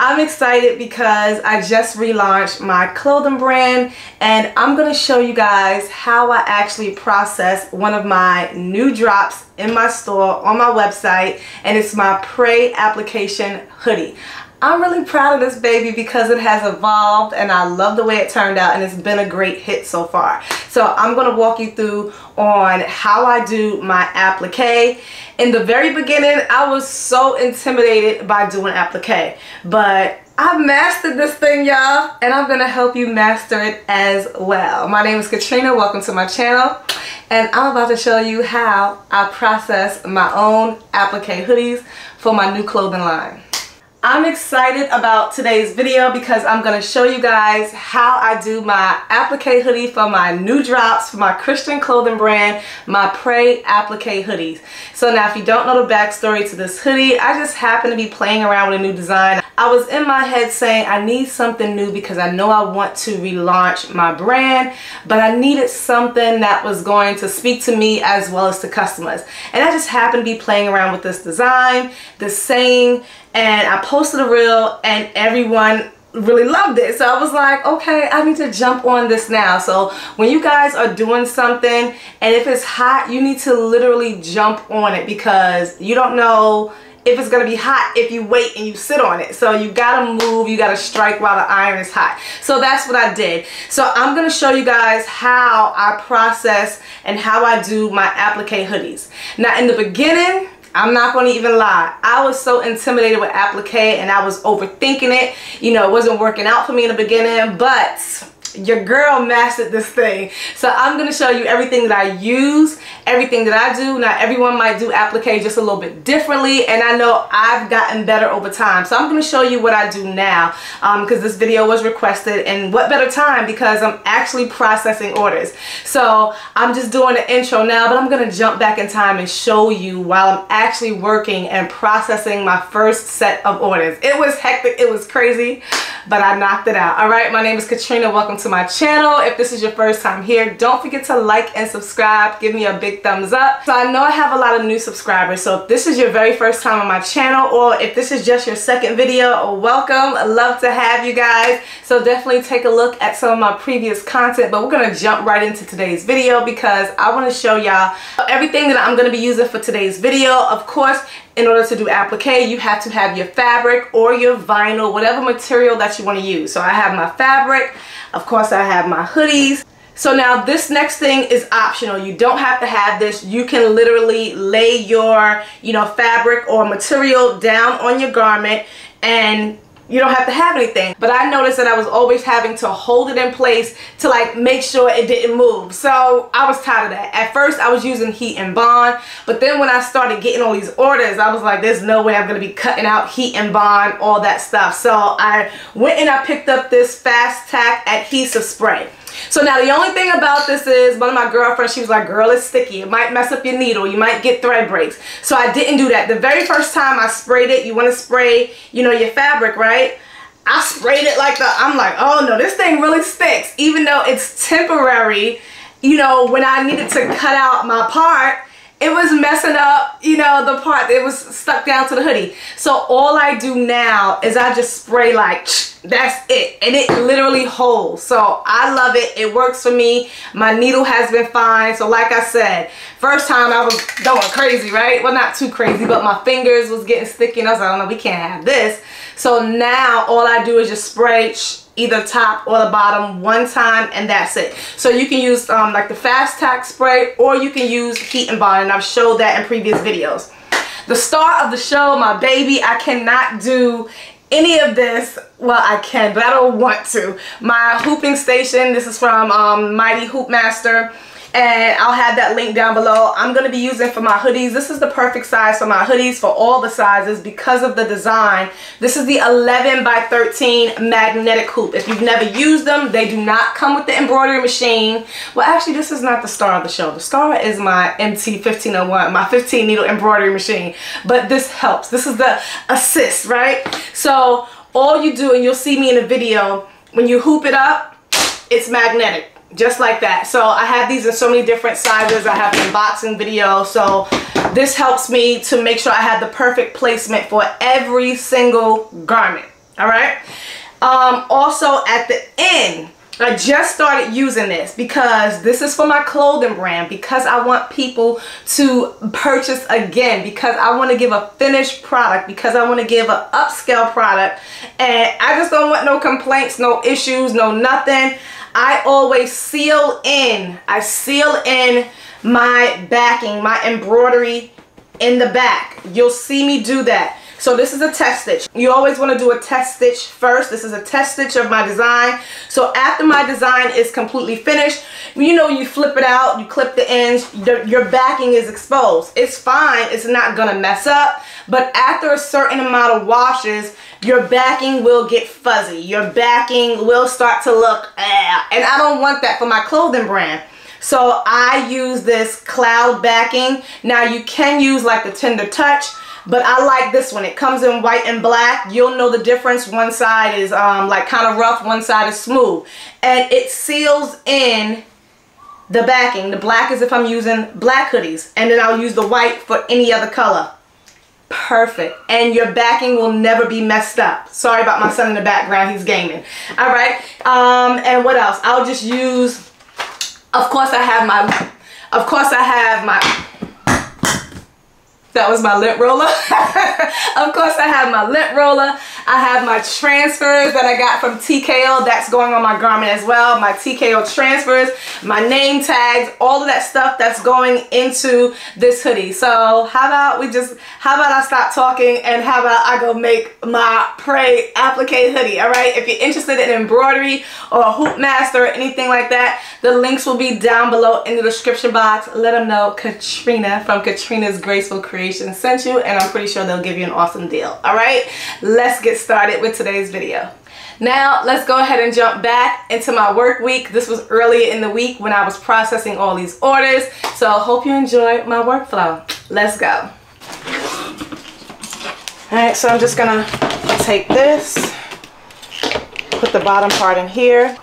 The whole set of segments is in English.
I'm excited because I just relaunched my clothing brand, and I'm going to show you guys how I actually process one of my new drops in my store on my website, and it's my Pray application hoodie. I'm really proud of this baby because it has evolved and I love the way it turned out, and it's been a great hit so far. So I'm going to walk you through on how I do my applique. In the very beginning, I was so intimidated by doing applique, but I've mastered this thing, y'all, and I'm going to help you master it as well. My name is Katrina. Welcome to my channel, and I'm about to show you how I process my own applique hoodies for my new clothing line. I'm excited about today's video because I'm going to show you guys how I do my applique hoodie for my new drops for my Christian clothing brand, my Pray applique hoodies. So now if you don't know the backstory to this hoodie, I just happen to be playing around with a new design. I was in my head saying I need something new because I know I want to relaunch my brand, but I needed something that was going to speak to me as well as to customers. And I just happened to be playing around with this design, this saying, and I posted a reel and everyone really loved it. So I was like, okay, I need to jump on this now. So when you guys are doing something and if it's hot, you need to literally jump on it because you don't know if it's going to be hot if you wait and you sit on it. So you gotta move, you gotta strike while the iron is hot. So that's what I did. So I'm going to show you guys how I process and how I do my applique hoodies. Now in the beginning, I'm not going to even lie, I was so intimidated with applique and I was overthinking it. You know, it wasn't working out for me in the beginning, but your girl mastered this thing. So I'm going to show you everything that I use, everything that I do. Now everyone might do applique just a little bit differently, and I know I've gotten better over time. So I'm going to show you what I do now because this video was requested, and what better time because I'm actually processing orders. So I'm just doing the intro now, but I'm going to jump back in time and show you while I'm actually working and processing my first set of orders. It was hectic, it was crazy, but I knocked it out. Alright, my name is Katrina. Welcome to my channel. If this is your first time here, don't forget to like and subscribe. Give me a big thumbs up. So I know I have a lot of new subscribers, so if this is your very first time on my channel, or if this is just your second video, welcome. I love to have you guys. So definitely take a look at some of my previous content, but we're going to jump right into today's video because I want to show y'all everything that I'm going to be using for today's video. Of course, in order to do applique, you have to have your fabric or your vinyl, whatever material that you want to use. So I have my fabric, of course I have my hoodies. So now this next thing is optional. You don't have to have this. You can literally lay your, fabric or material down on your garment and you don't have to have anything. But I noticed that I was always having to hold it in place to like make sure it didn't move. So I was tired of that. At first I was using heat and bond, but then when I started getting all these orders, I was like, there's no way I'm going to be cutting out heat and bond, all that stuff. So I went and I picked up this fast tack adhesive spray. So now the only thing about this is, one of my girlfriends, she was like, girl, it's sticky. It might mess up your needle. You might get thread breaks. So I didn't do that. The very first time I sprayed it, you want to spray, your fabric, right? I sprayed it like I'm like, oh no, this thing really sticks. Even though it's temporary, when I needed to cut out my part, it was messing up, the part that was stuck down to the hoodie. So all I do now is I just spray like, that's it. And it literally holds. So I love it. It works for me. My needle has been fine. So like I said, first time I was going crazy, right? Well, not too crazy, but my fingers was getting sticky. And I was like, oh no, we can't have this. So now all I do is just spray either top or the bottom one time, and that's it. So you can use like the fast tack spray, or you can use heat and bond, and I've showed that in previous videos. The star of the show, my baby, I cannot do any of this. Well, I can, but I don't want to. My hooping station, this is from Mighty Hoop Master, and I'll have that link down below. I'm going to be using for my hoodies. This is the perfect size for my hoodies, for all the sizes, because of the design. This is the 11 by 13 magnetic hoop. If you've never used them, they do not come with the embroidery machine. Well, actually, this is not the star of the show. The star is my MT1501, my 15 needle embroidery machine. But this helps. This is the assist, right? So all you do, and you'll see me in the video, when you hoop it up, it's magnetic. Just like that. So I have these in so many different sizes. I have an unboxing video. So this helps me to make sure I have the perfect placement for every single garment. All right. Also at the end, I just started using this because this is for my clothing brand, because I want people to purchase again, because I want to give a finished product, because I want to give an upscale product, and I just don't want no complaints, no issues, no nothing. I always seal in my backing, my embroidery in the back. You'll see me do that. So this is a test stitch. You always want to do a test stitch first. This is a test stitch of my design. So after my design is completely finished, you know, you flip it out, you clip the ends, your backing is exposed. It's fine, it's not gonna mess up, but after a certain amount of washes, your backing will get fuzzy. Your backing will start to look, and I don't want that for my clothing brand. So I use this cloud backing. Now you can use like the Tender Touch, but I like this one. It comes in white and black. You'll know the difference. One side is like kind of rough, one side is smooth. And it seals in the backing. The black is if I'm using black hoodies. And then I'll use the white for any other color. Perfect. And your backing will never be messed up. Sorry about my son in the background. He's gaming. All right. And what else? I'll just use, of course I have my, that was my lint roller. Of course I have my lint roller. I have my transfers that I got from TKO. That's going on my garment as well. My TKO transfers, my name tags, all of that stuff that's going into this hoodie. So how about I stop talking and how about I go make my applique hoodie, all right? If you're interested in embroidery or a hoop master or anything like that, the links will be down below in the description box. Let them know Katrina from Katrina's Graceful Creation sent you, and I'm pretty sure they'll give you an awesome deal. All right, let's get started with today's video. Now let's go ahead and jump back into my work week. This was earlier in the week when I was processing all these orders, so I hope you enjoy my workflow. Let's go. All right, so I'm just gonna take this, put the bottom part in here.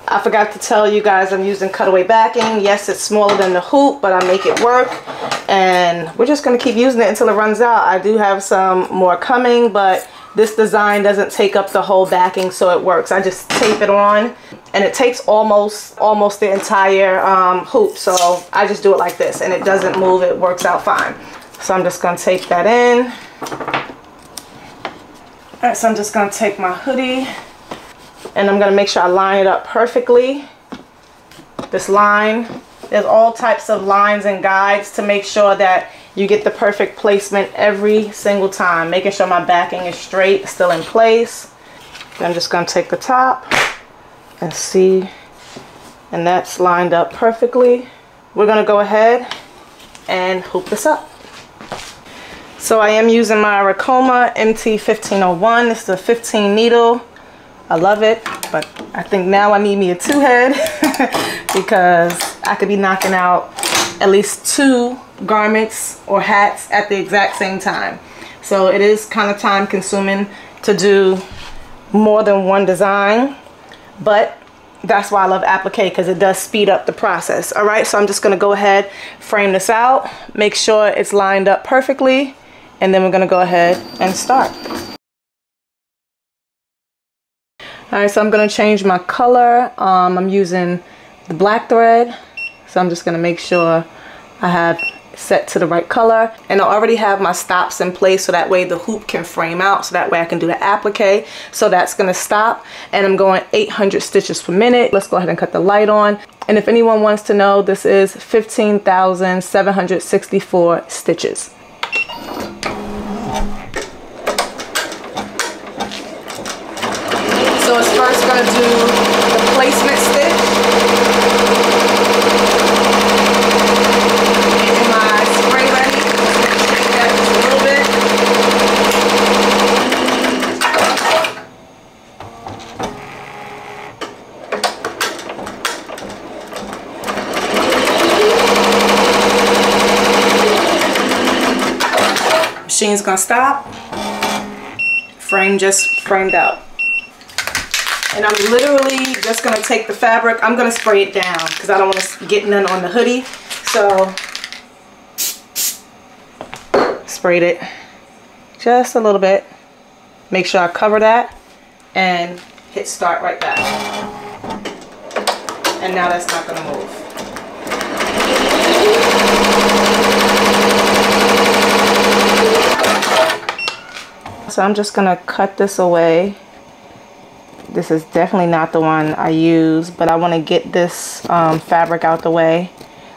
I forgot to tell you guys I'm using cutaway backing. Yes, it's smaller than the hoop, but I make it work. And we're just going to keep using it until it runs out. I do have some more coming, but this design doesn't take up the whole backing, so it works. I just tape it on, and it takes almost the entire hoop. So I just do it like this, and it doesn't move. It works out fine. So I'm just going to tape that in. All right, so I'm just going to take my hoodie, and I'm going to make sure I line it up perfectly. This line, there's all types of lines and guides to make sure that you get the perfect placement every single time. Making sure my backing is straight, still in place. Then I'm just going to take the top and see, and that's lined up perfectly. We're going to go ahead and hoop this up. So I am using my Ricoma MT1501. This is a 15 needle. I love it, but I think now I need me a 2-head because I could be knocking out at least 2 garments or hats at the exact same time. So it is kind of time consuming to do more than one design, but that's why I love applique, because it does speed up the process. All right, so I'm just going to go ahead, frame this out, make sure it's lined up perfectly, and then we're going to go ahead and start. Alright, so I'm going to change my color. I'm using the black thread, so I'm just going to make sure I have set to the right color. And I already have my stops in place, so that way the hoop can frame out, so that way I can do the applique. So that's going to stop, and I'm going 800 stitches per minute. Let's go ahead and cut the light on. And if anyone wants to know, this is 15,764 stitches. So it's first going to do the placement stitch. Getting my spray ready. Shake that just a little bit. Machine's going to stop. Frame just framed out. And I'm literally just going to take the fabric. I'm going to spray it down because I don't want to get none on the hoodie. So, sprayed it just a little bit. Make sure I cover that. and hit start right back. And now that's not going to move. So I'm just going to cut this away. This is definitely not the one I use, but I want to get this fabric out the way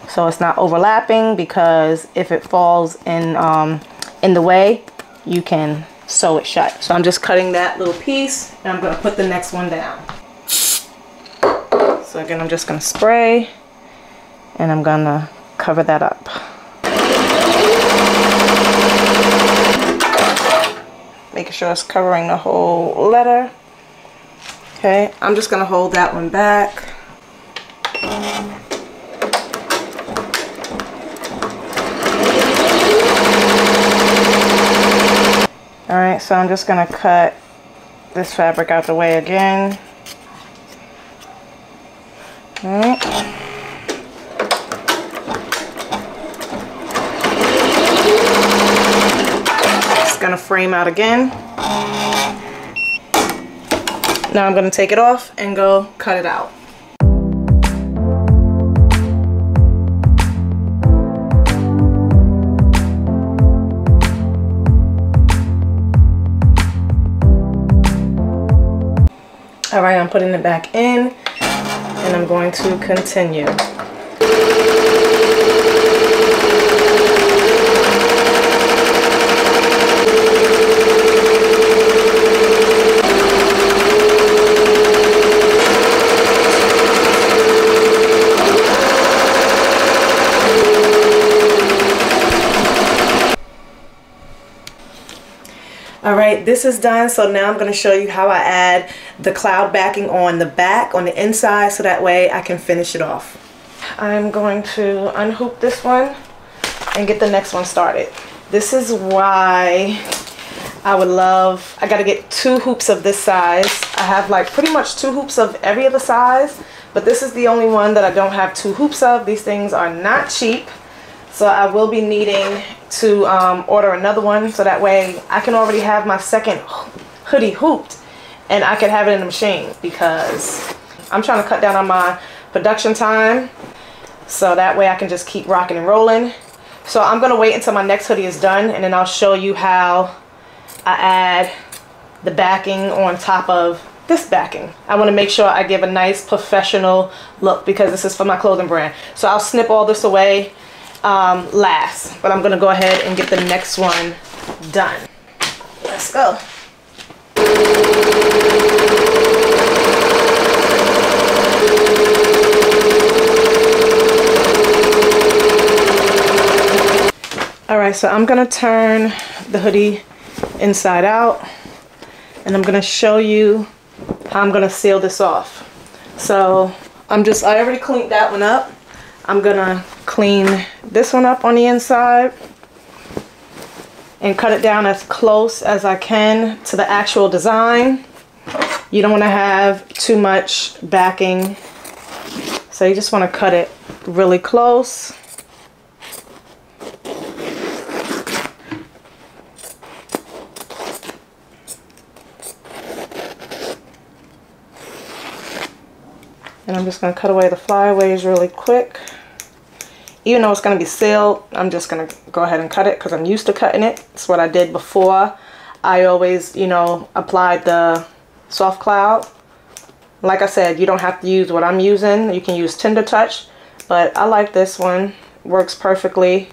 so it's not overlapping, because if it falls in the way, you can sew it shut. So I'm just cutting that little piece, and I'm going to put the next one down. So again, I'm just going to spray, and I'm going to cover that up. Making sure it's covering the whole letter. Okay, I'm just going to hold that one back. Alright, so I'm just going to cut this fabric out the way again. Alright. Just going to frame out again. Now I'm going to take it off and go cut it out. Alright, I'm putting it back in, and I'm going to continue. Alright, this is done, so now I'm going to show you how I add the cloud backing on the back, on the inside, so that way I can finish it off. I'm going to unhoop this one and get the next one started. This is why I got to get 2 hoops of this size. I have like pretty much 2 hoops of every other size, but this is the only one that I don't have 2 hoops of. These things are not cheap. So I will be needing to order another one, so that way I can already have my second hoodie hooped and I can have it in the machine, because I'm trying to cut down on my production time, so that way I can just keep rocking and rolling. So I'm going to wait until my next hoodie is done, and then I'll show you how I add the backing on top of this backing. I want to make sure I give a nice professional look, because this is for my clothing brand. So I'll snip all this away last, but I'm gonna go ahead and get the next one done. Let's go. Alright, so I'm gonna turn the hoodie inside out, and I'm gonna show you how I'm gonna seal this off. So I already cleaned that one up. I'm gonna clean this one up on the inside and cut it down as close as I can to the actual design. You don't want to have too much backing, so you just want to cut it really close. And I'm just going to cut away the flyaways really quick. Even though it's going to be sealed, I'm just going to go ahead and cut it, because I'm used to cutting it. It's what I did before. I always, you know, applied the soft cloud. Like I said, you don't have to use what I'm using. You can use Tender Touch, but I like this one. Works perfectly.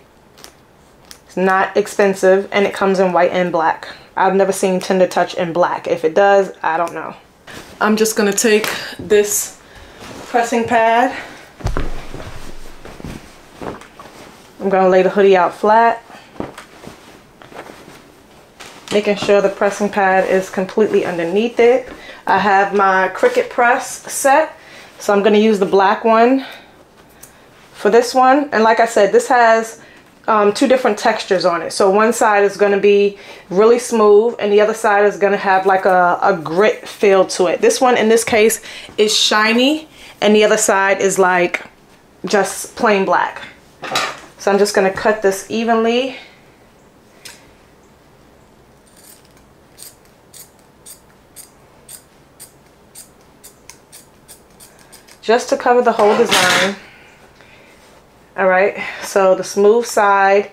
It's not expensive, and it comes in white and black. I've never seen Tender Touch in black. If it does, I don't know. I'm just going to take this pressing pad. I'm going to lay the hoodie out flat, making sure the pressing pad is completely underneath it. I have my Cricut press set, so I'm going to use the black one for this one. And like I said, this has 2 different textures on it. So one side is going to be really smooth, and the other side is going to have like a grit feel to it. This one in this case is shiny, and the other side is like just plain black. So I'm just going to cut this evenly. just to cover the whole design. All right, so the smooth side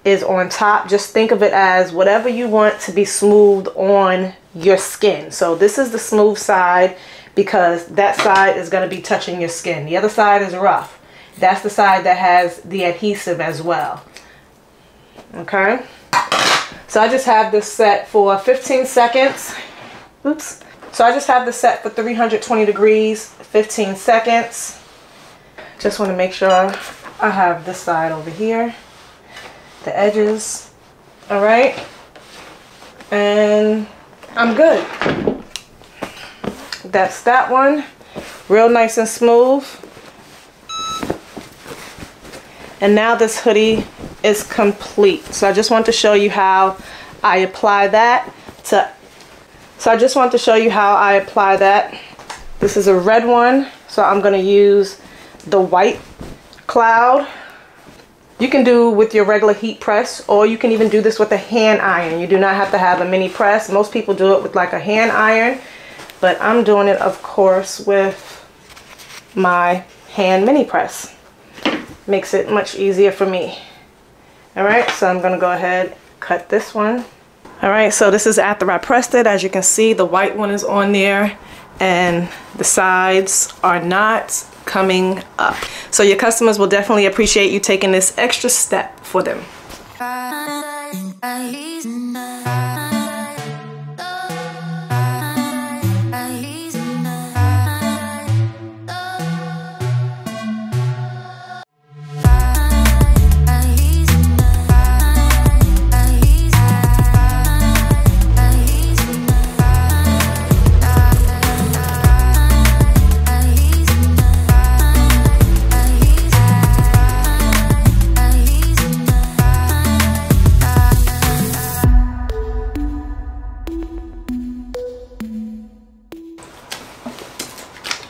is on top. Just think of it as whatever you want to be smooth on your skin. So this is the smooth side because that side is going to be touching your skin. The other side is rough. That's the side that has the adhesive as well. Okay, so I just have this set for 15 seconds. Oops. So I just have this set for 320 degrees, 15 seconds. Just want to make sure I have this side over here, the edges. All right, and I'm good. That's that one, real nice and smooth. And now this hoodie is complete. So I just want to show you how I apply that to, This is a red one, so I'm gonna use the white cloud. You can do with your regular heat press, or you can even do this with a hand iron. You do not have to have a mini press. Most people do it with like a hand iron, but I'm doing it, of course, with my hand mini press. Makes it much easier for me. All right, so I'm gonna go ahead, cut this one. All right, so this is after I pressed it. As you can see, the white one is on there and the sides are not coming up. So your customers will definitely appreciate you taking this extra step for them.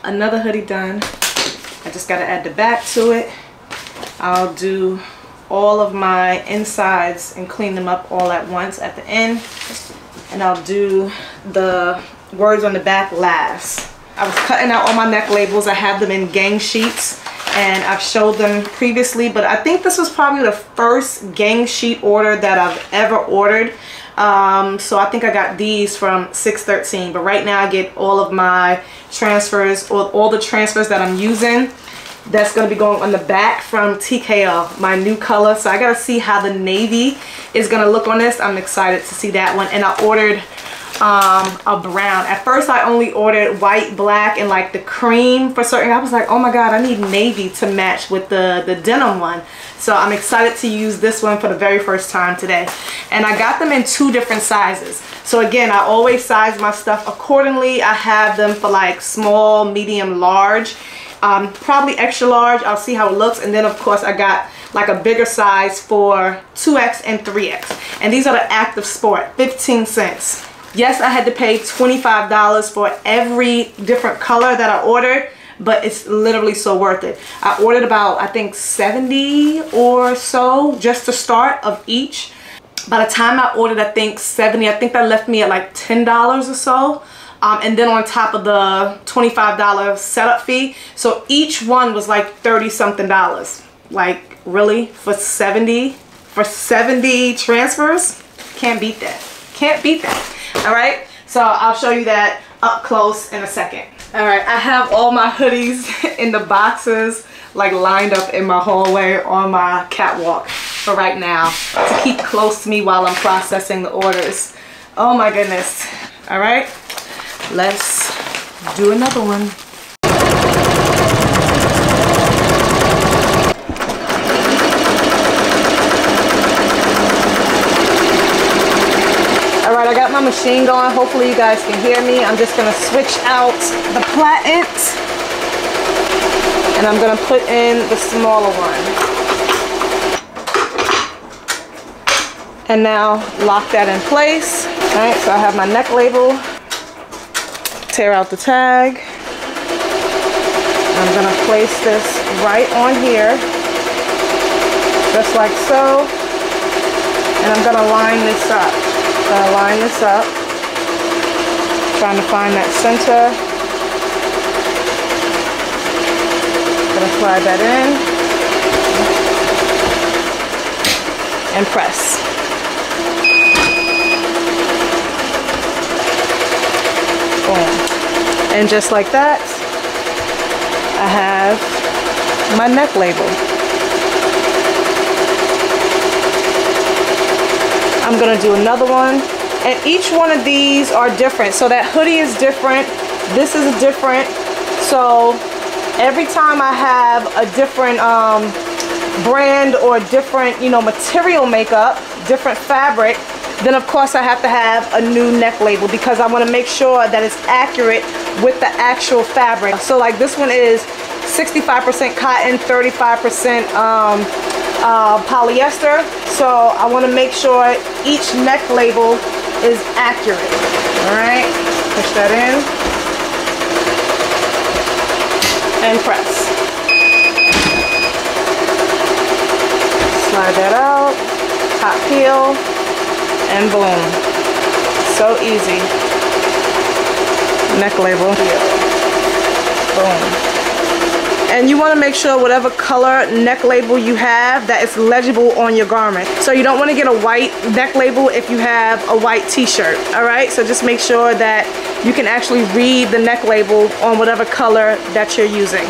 Another hoodie done. I just gotta add the back to it. I'll do all of my insides and clean them up all at once at the end, and I'll do the words on the back last. I was cutting out all my neck labels. I have them in gang sheets and I've showed them previously, but I think this was probably the first gang sheet order that I've ever ordered. So I think I got these from 613, but right now I get all of my transfers, or all the transfers that I'm using. That's going to be going on the back from TKL, my new color. So I got to see how the navy is going to look on this. I'm excited to see that one. And I ordered a brown. At first I only ordered white, black, and like the cream for certain. I was like, oh my god, I need navy to match with the denim one. So I'm excited to use this one for the very first time today. And I got them in 2 different sizes. So again, I always size my stuff accordingly. I have them for like small, medium, large, probably extra large. I'll see how it looks. And then of course I got like a bigger size for 2X and 3X. And these are the Active Sport, 15 cents. Yes, I had to pay $25 for every different color that I ordered, but it's literally so worth it. I ordered about, I think, 70 or so just to start of each. By the time I ordered, I think 70, I think that left me at like $10 or so. And then on top of the $25 setup fee. So each one was like 30 something dollars. Like really, for 70 transfers? Can't beat that. Can't beat that. All right, so I'll show you that up close in a second. All right, I have all my hoodies in the boxes like lined up in my hallway on my catwalk for right now to keep close to me while I'm processing the orders. Oh my goodness. All right, let's do another one. Alright, I got my machine going. Hopefully you guys can hear me. I'm just going to switch out the platent. And I'm going to put in the smaller one. And now lock that in place. Alright, so I have my neck label. Tear out the tag. I'm going to place this right on here. Just like so. And I'm going to line this up. Gonna line this up, trying to find that center. gonna slide that in and press. Boom. And just like that, I have my neck label. I'm gonna do another one, and each one of these are different. So that hoodie is different, this is different. So every time I have a different brand or different, you know, material makeup, different fabric, then of course I have to have a new neck label, because I want to make sure that it's accurate with the actual fabric. So like this one is 65% cotton, 35% polyester. So I want to make sure each neck label is accurate. All right, push that in and press. Slide that out, top peel, and boom. So easy. Neck label. Boom. And you want to make sure whatever color neck label you have, that it's legible on your garment. So you don't want to get a white neck label if you have a white t-shirt. All right, so just make sure that you can actually read the neck label on whatever color that you're using.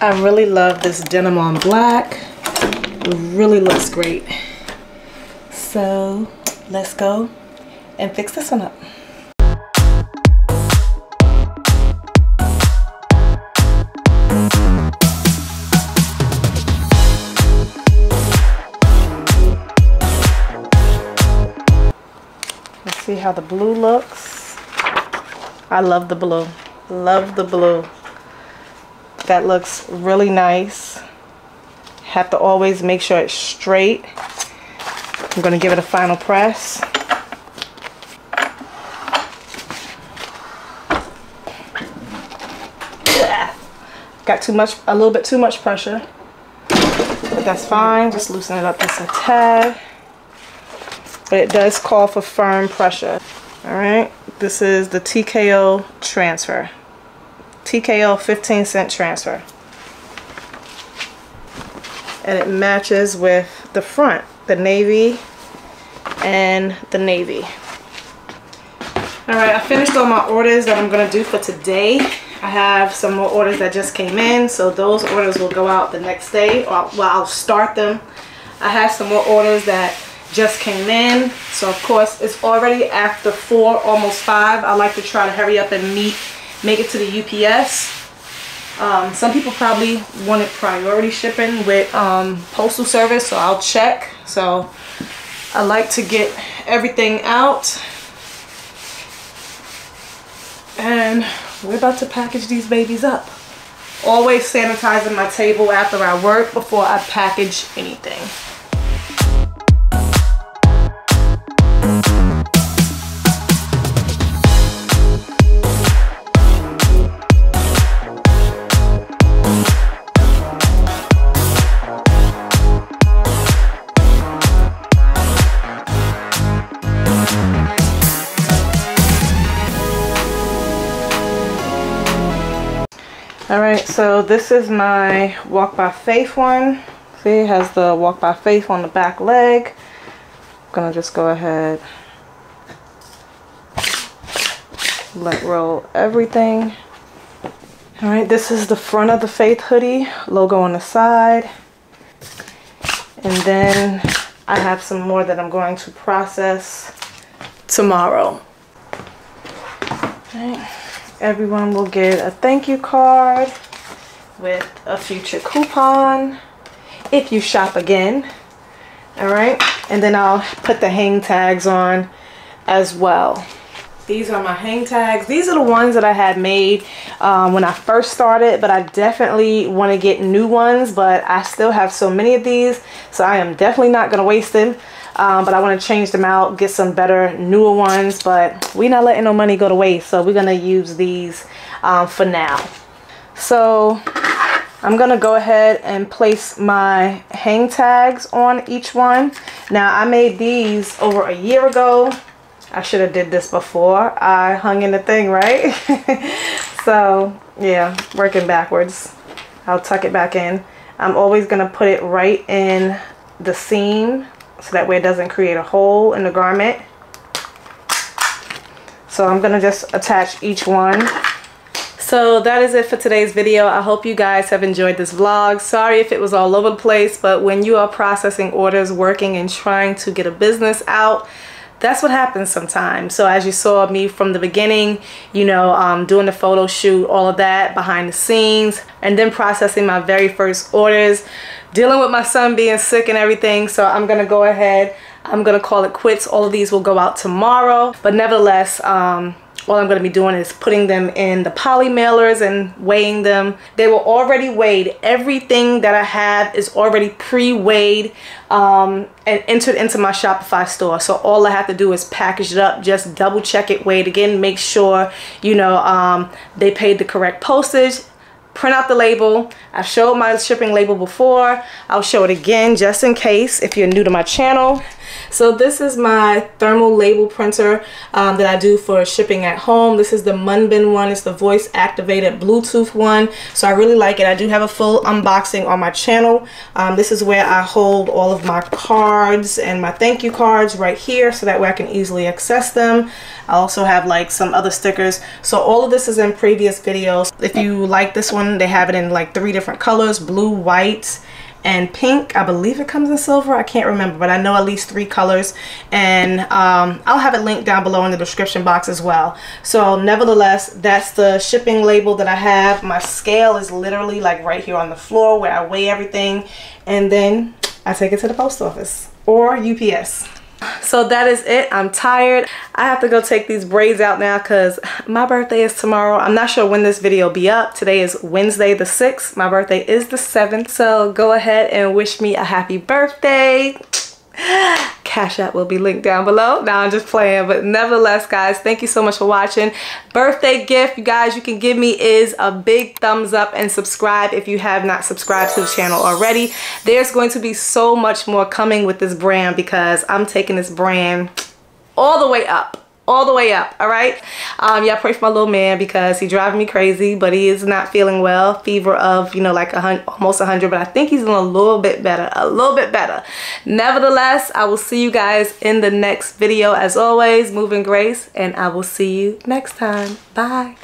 I really love this denim on black. It really looks great. So let's go and fix this one up. Let's see how the blue looks. I love the blue. Love the blue. That looks really nice. Have to always make sure it's straight. I'm going to give it a final press. Yeah. Got too much, a little bit too much pressure, but that's fine. Just loosen it up just a tad. But it does call for firm pressure. All right, this is the TKO transfer. TKO 15-cent transfer, and it matches with the front, the navy and the navy. All right, I finished all my orders that I'm gonna do for today. I have some more orders that just came in, so those orders will go out the next day, or well, I'll start them. I have some more orders that just came in, so of course it's already after 4, almost 5. I like to try to hurry up and make it to the UPS. Some people probably wanted priority shipping with postal service, so I'll check. So I like to get everything out, and we're about to package these babies up. Always sanitizing my table after I work before I package anything. Alright, so this is my Walk by Faith one. See, it has the Walk by Faith on the back leg. I'm gonna just go ahead, let roll everything. Alright, this is the front of the Faith hoodie, logo on the side. And then I have some more that I'm going to process tomorrow. Okay. Everyone will get a thank you card with a future coupon if you shop again. Alright, and then I'll put the hang tags on as well. These are my hang tags. These are the ones that I had made when I first started, but I definitely want to get new ones, but I still have so many of these, so I am definitely not going to waste them. But I want to change them out, get some better, newer ones, but we're not letting no money go to waste, so we're going to use these for now. So I'm gonna go ahead and place my hang tags on each one. Now I made these over a year ago. I should have did this before I hung in the thing, right? So yeah, working backwards. I'll tuck it back in. I'm always gonna put it right in the seam so that way it doesn't create a hole in the garment. So I'm gonna just attach each one. So that is it for today's video. I hope you guys have enjoyed this vlog. Sorry if it was all over the place, but when you are processing orders, working and trying to get a business out, that's what happens sometimes. So as you saw me from the beginning, you know, doing the photo shoot, all of that behind the scenes, and then processing my very first orders, dealing with my son being sick and everything. So I'm gonna go ahead, I'm gonna call it quits. All of these will go out tomorrow, but nevertheless, all I'm going to be doing is putting them in the poly mailers and weighing them. They were already weighed. Everything that I have is already pre-weighed and entered into my Shopify store. So all I have to do is package it up, just double check it, weigh it again, make sure, you know, they paid the correct postage. Print out the label. I've showed my shipping label before. I'll show it again just in case if you're new to my channel. So this is my thermal label printer that I do for shipping at home. This is the Munbin one. It's the voice activated Bluetooth one. So I really like it. I do have a full unboxing on my channel. This is where I hold all of my cards and my thank you cards right here, so that way I can easily access them. I also have like some other stickers. So all of this is in previous videos. If you like this one, they have it in like 3 different colors: blue, white, and pink. I believe it comes in silver. I can't remember, but I know at least 3 colors. And I'll have it linked down below in the description box as well. So nevertheless, that's the shipping label that I have. My scale is literally like right here on the floor where I weigh everything, and then I take it to the post office or UPS. So that is it. I'm tired. I have to go take these braids out now because my birthday is tomorrow. I'm not sure when this video will be up. Today is Wednesday the 6th. My birthday is the 7th. So go ahead and wish me a happy birthday. Cash App will be linked down below. Now I'm just playing, but nevertheless, guys, thank you so much for watching. Birthday gift, you guys, you can give me is a big thumbs up and subscribe if you have not subscribed to the channel already. There's going to be so much more coming with this brand because I'm taking this brand all the way up. All the way up. All right. Yeah, pray for my little man because he's driving me crazy, but he is not feeling well. Fever of, you know, like almost 100, but I think he's doing a little bit better. A little bit better. Nevertheless, I will see you guys in the next video. As always, move in grace, and I will see you next time. Bye.